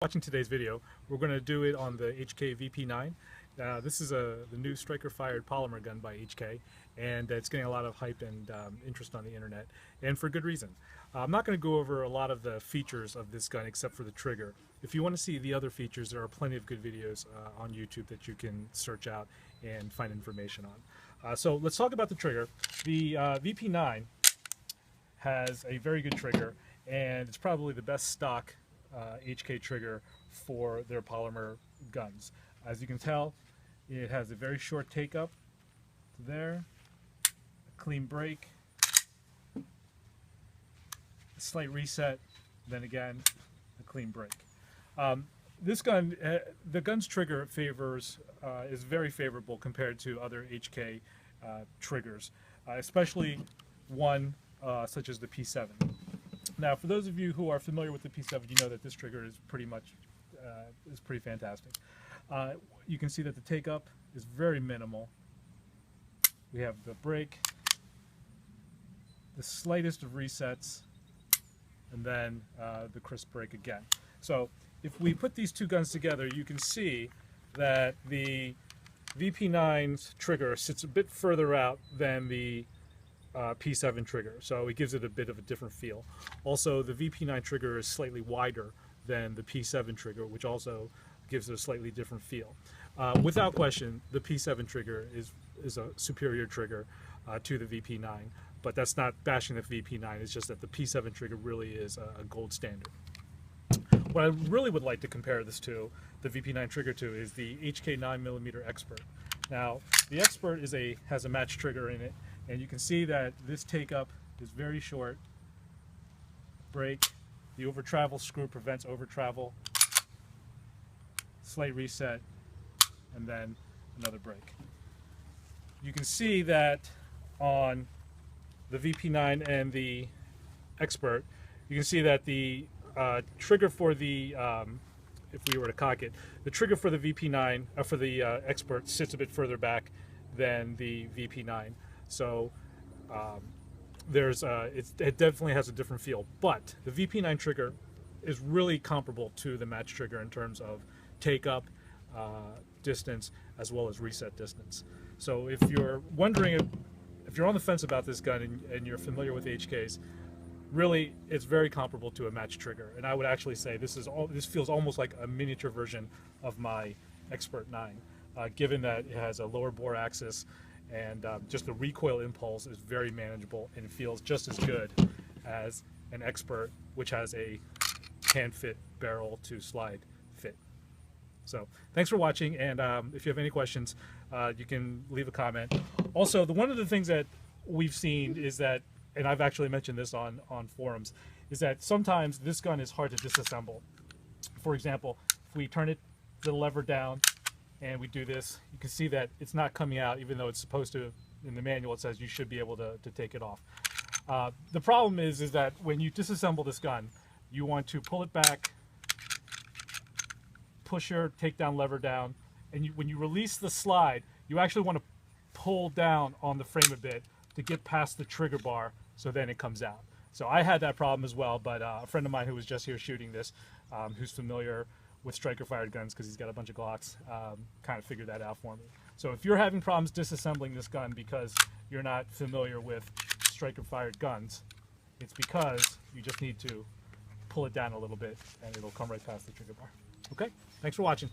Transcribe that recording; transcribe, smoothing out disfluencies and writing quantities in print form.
Watching today's video, we're going to do it on the HK VP9. This is the new striker-fired polymer gun by HK, and it's getting a lot of hype and interest on the internet, and for good reason. I'm not going to go over a lot of the features of this gun except for the trigger. If you want to see the other features, there are plenty of good videos on YouTube that you can search out and find information on. So let's talk about the trigger. The VP9 has a very good trigger, and it's probably the best stock HK trigger for their polymer guns. As you can tell, it has a very short take up there, a clean break, a slight reset, then again a clean break. This gun, the gun's trigger is very favorable compared to other HK triggers, especially one such as the P7. Now, for those of you who are familiar with the P7, you know that this trigger is pretty fantastic. You can see that the take up is very minimal. We have the break, the slightest of resets, and then the crisp break again. So if we put these two guns together, you can see that the VP9's trigger sits a bit further out than the P7 trigger, so it gives it a bit of a different feel. Also, the VP9 trigger is slightly wider than the P7 trigger, which also gives it a slightly different feel. Without question, the P7 trigger is a superior trigger to the VP9, but that's not bashing the VP9, it's just that the P7 trigger really is a gold standard. What I really would like to compare this to, the VP9 trigger to, is the HK 9mm Expert. Now, the Expert has a match trigger in it, and you can see that this take up is very short. Break, the over travel screw prevents over travel, slight reset, and then another break. You can see that on the VP9 and the Expert, you can see that the trigger for the, if we were to cock it, the trigger for the VP9, for the Expert sits a bit further back than the VP9. So it definitely has a different feel, but the VP9 trigger is really comparable to the match trigger in terms of take up, distance, as well as reset distance. So if you're wondering, if you're on the fence about this gun and you're familiar with HKs, really it's very comparable to a match trigger. And I would actually say this feels almost like a miniature version of my Expert 9, given that it has a lower bore axis, and just the recoil impulse is very manageable and it feels just as good as an Expert, which has a hand fit barrel to slide fit. So thanks for watching, and if you have any questions, you can leave a comment. Also, one of the things that we've seen is that, and I've actually mentioned this on forums, is that sometimes this gun is hard to disassemble. For example, if we turn the lever down and we do this, you can see that it's not coming out, even though it's supposed to. In the manual it says you should be able to take it off. The problem is that when you disassemble this gun, you want to pull it back, push your takedown lever down, and when you release the slide, you actually want to pull down on the frame a bit to get past the trigger bar, so then it comes out. So I had that problem as well, but a friend of mine who was just here shooting this, who's familiar with striker-fired guns because he's got a bunch of Glocks, kind of figured that out for me. So if you're having problems disassembling this gun because you're not familiar with striker-fired guns, it's because you just need to pull it down a little bit and it'll come right past the trigger bar. Okay, thanks for watching.